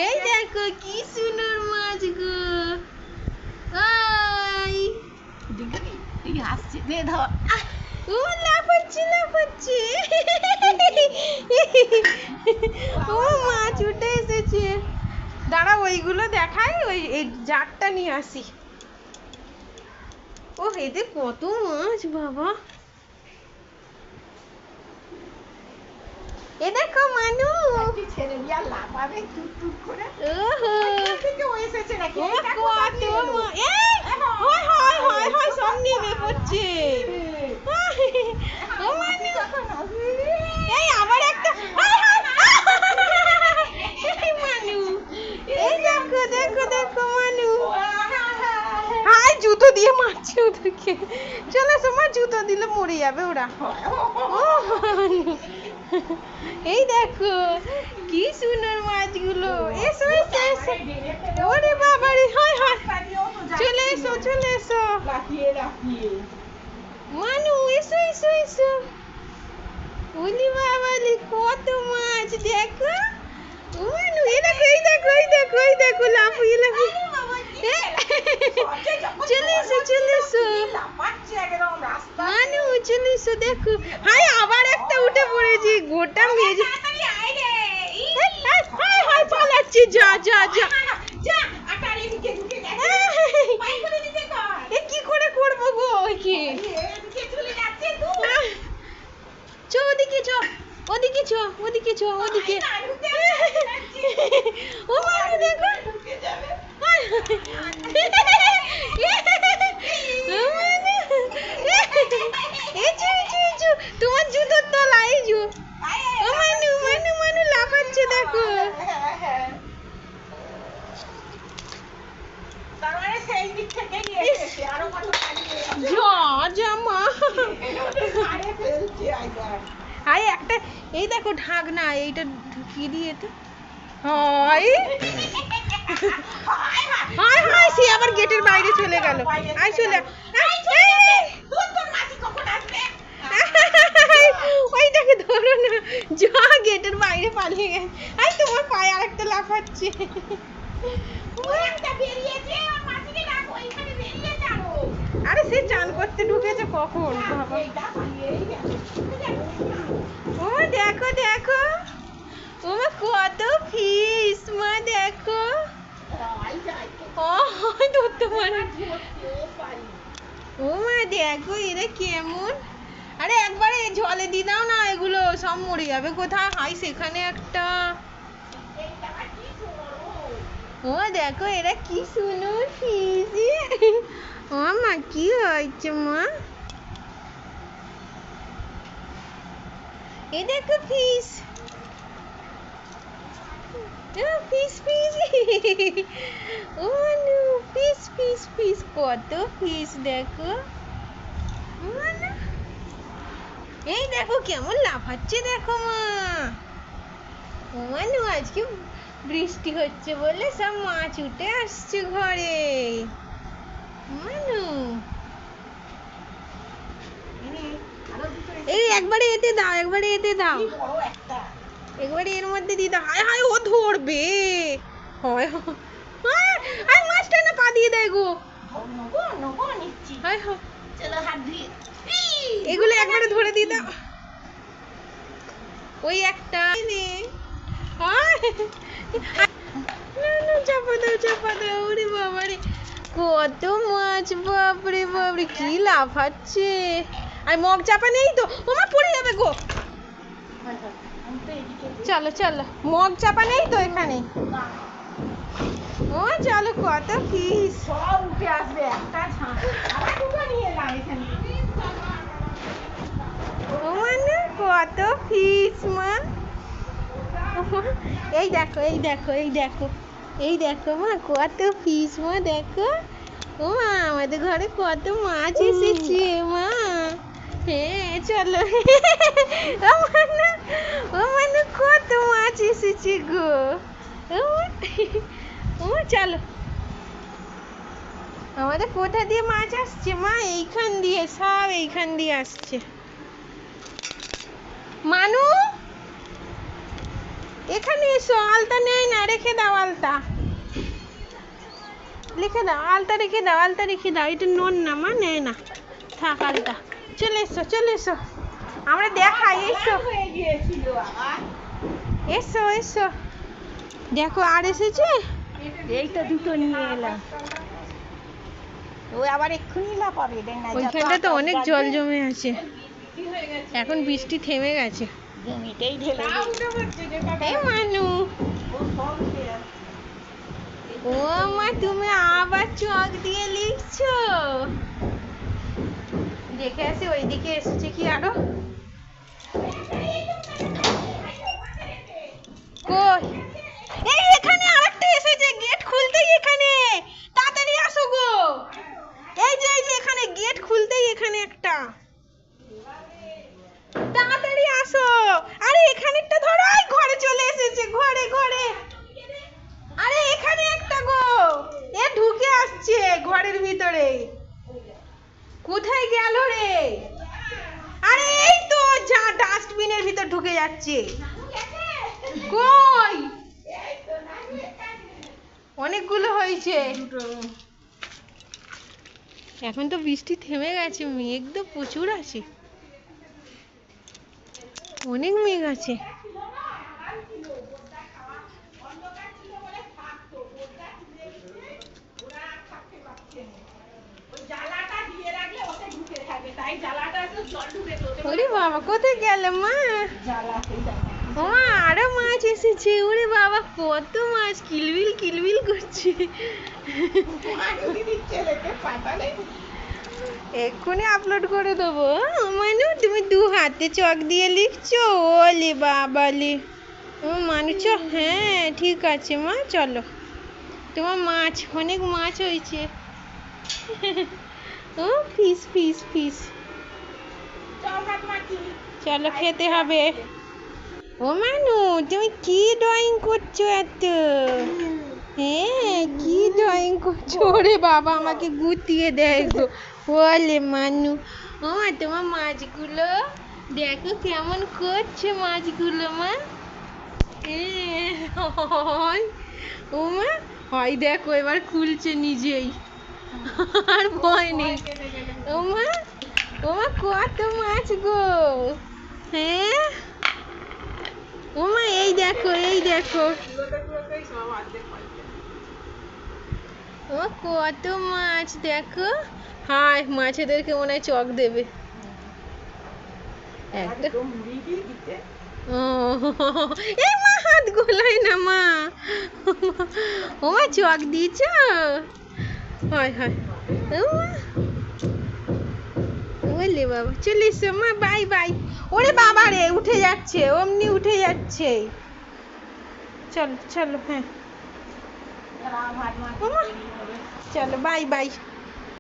এই দেখো কি সুন্দর মাছ গো। হাসছে দে ধর। ও লাফাচ্ছে লাফাচ্ছে। ও মাছ উঠে এসেছে। দাঁড়া ওইগুলো দেখাই, ওই এই জারটা নিয়ে আসি। ও এতে কত মাছ বাবা। এ দেখো মানু, ছেড়ে দিয়া লাফাবে টুক টুক করে। ওহো থেকে ও এসেছে নাকি? ও কত মাছ। এই হয় হয় হয় হয় সব নেমে পড়ছে। ও মানু, এই আবার একটা। এই মানু, এই দেখো দেখো দেখো মানু। হাই জুতো দিয়ে মারছে ওদেরকে। চলে এসো মা, জুতো দিলে মরে যাবে ওরা। ও মানু, এই দেখো কি সুন্দর মাছগুলো। এসো এসো এসো। ওরে বাবা রে, হয় হয় চলে এসো চলে এসো। লাফিয়ে লাফিয়ে মানু এসো এসো এসো। ওলি বাবা রে কত মাছ দেখো। ও মানু এই দেখো এই দেখো এই দেখো এই দেখো লাফিয়ে লাফিয়ে। চলে এসো চলে এসো লাফাচ্ছে একদম রাস্তা। মানু চলে এসো দেখো। হাই আবার একটা উঠে পড়েছি গোটা মেজে। হাই হাই পালাচ্ছি, যা যা যা। যা আটারে দিকে ঢুকে গেছে। পাই করে দিতে কর। এ কি করে করবো গো ওইকে। এদিকে চলে যাচ্ছে তো। চ ওদিকে চ, ওদিকে চ ওদিকে চ ওদিকে। ও মানু দেখো। ঢুকে যাবে। High high. ও মানু। এচু এচু এচু, তোমার জুতোর তলা এই জু। ও মানু মানু মানু লাফাচ্ছে দেখো। তার মানে সেই দিক থেকেই এসেছে। আরো কত পালিয়ে যাবে। যা যা মা। আরে ফেলছে আইবার। হাই একটা, এই দেখো ঢাকনা, এইটা ঢুকিয়ে দিয়ে তো। হাই হাই হাই, সে আবার গেটের বাইরে চলে গেল। আই চলে ওইটাকে ধরো না, যা গেটের বাইরে পালিয়ে গেছে। আই তোমার পায়ে আরেকটা লাফাচ্ছে। আরে সে চান করতে ঢুকেছে কখন বাবা। ও দেখো দেখো, ও মা কত ফিস মা দেখো। ও ধরতে পারে। ও মা দেখো এরা কেমন। আরে একবারে জলে দিয়ে দাও না, এগুলো সব মরে যাবে। কোথায় হাই সেখানে একটা। ও দেখো এরা কি সুন্দর ফিস। ও মা কি হয়েছে মা। এ দেখো ফিস। ফিস ফিস। ও মানু ফিস ফিস ফিস, কত ফিস দেখো। মানু এই দেখো কেমন লাফাচ্ছে দেখো মা। ও মানু আজকে বৃষ্টি হচ্ছে বলে সব মাছ উঠে আসছে ঘরে। মানু এই একবারে এতে দাও, একবারে এতে দাও, একবারে এর মধ্যে দিয়ে দাও। হায় হায় ও ধরবে। হয় হায় মাছটা না পা দিয়ে দেয় গো। হায় হায় এগুলো একবারে ধরে দিয়ে দাও। ওই একটা নে। চাপা দাও চাপা দাও। ওরে বাবারে কত মাছ, বাপরে বাপরে কি লাফাচ্ছে। আর মগ চাপা নেই তো, ওমা পড়ে যাবে গো। চলো চলো, মগ চাপা নেই তো এখানে। ও চলো কত ফিস সব উঠে আসবে একটা ঝাঁক। আবার দুটো নিয়ে এলাম এখানে। ও মানে কত ফিস মা। এই দেখো এই দেখো এই দেখো এই দেখো মা কত ফিস মা দেখো। ও মা আমাদের ঘরে কত মাছ এসেছে মা। হ্যাঁ চলো। ও মানে কত মাছ এসেছে গো। ও চলো। আমাদের কোথা দিয়ে মাছ আসছে মা? এইখান দিয়ে, সব এইখান দিয়ে আসছে। মানু এখানে এসো, আলতা নেই না, রেখে দাও আলতা, রেখে দাও আলতা, রেখে দাও আলতা, রেখে দাও, এটা নোন না মা, নেয় না, থাক আলতা। চলে এসো, চলে এসো, আমরা দেখাই, এসো হয়ে গিয়েছিল আবার। এসো এসো, দেখো আর এসেছে। এই তো দুটো নিয়ে এলাম। ও আবার এক্ষুনি লাফাবে, দেখ না, ওইখানটা তো অনেক জল জমে আছে, এখন বৃষ্টি থেমে গেছে। জমিতেই ঢেলে এই মানু, ও মা তুমি আবার চক দিয়ে লিখছো, দেখে আসি ওইদিকে এসেছে কি আরো। কই, এই এখানে আরেকটা এসেছে, গেট খুলতেই এখানে, তাড়াতাড়ি আসো গো, এই যে এখানে গেট খুলতেই এখানে একটা, তাড়াতাড়ি আসো। আরে এখানেরটা ধরো, এই ঘরে চলে এসেছে, ঘরে ঘরে, আরে এখানে একটা গো, এ ঢুকে আসছে ঘরের ভিতরে, কোথায় গেল রে? আরে এই তো যা ডাস্টবিনের ভিতর ঢুকে যাচ্ছে, কই অনেকগুলো হয়েছে। এখন তো বৃষ্টি থেমে গেছে, মেঘ তো প্রচুর আছে, অনেক মেঘ আছে। ওরে বাবা কোথায় গেল মা? ও আরো মাছ এসেছে, ওরে বাবা কত মাছ, কিলবিল কিলবিল করছে। এক্ষুনি আপলোড করে দেবো। মানু তুমি দু হাতে চক দিয়ে লিখছো, ওলে বাবালে, ও মানুষ, হ্যাঁ ঠিক আছে মা, চলো, তোমার মাছ, অনেক মাছ হয়েছে। ও ফিস ফিস ফিস, চলো খেতে হবে। ও মানু তুমি কি ড্রয়িং করছো এত? হ্যাঁ কি ড্রয়িং করছো? ওরে বাবা আমাকে গুতিয়ে দেয় গো, বলে মানু। ও মা তোমার মাছগুলো দেখো কেমন করছে মাছগুলো মা। ও মা হয় দেখো এবার খুলছে নিজেই, আর ভয় নেই। ও মা কত মাছ গো, হ্যাঁ ও মা এই দেখো এই দেখো, ও কত মাছ দেখো। হায় মাছেদেরকে মনে হয় চক দেবে একটা। ও এই মা হাত গোলাই না মা, ও মা চক দিয়েছ, হয় হয় ও মা, বললে বাবা চলে এসো মা, বাই বাই। ওরে বাবা রে উঠে যাচ্ছে, অমনি উঠে যাচ্ছে, চলো চলো, হ্যাঁ চলো বাই বাই।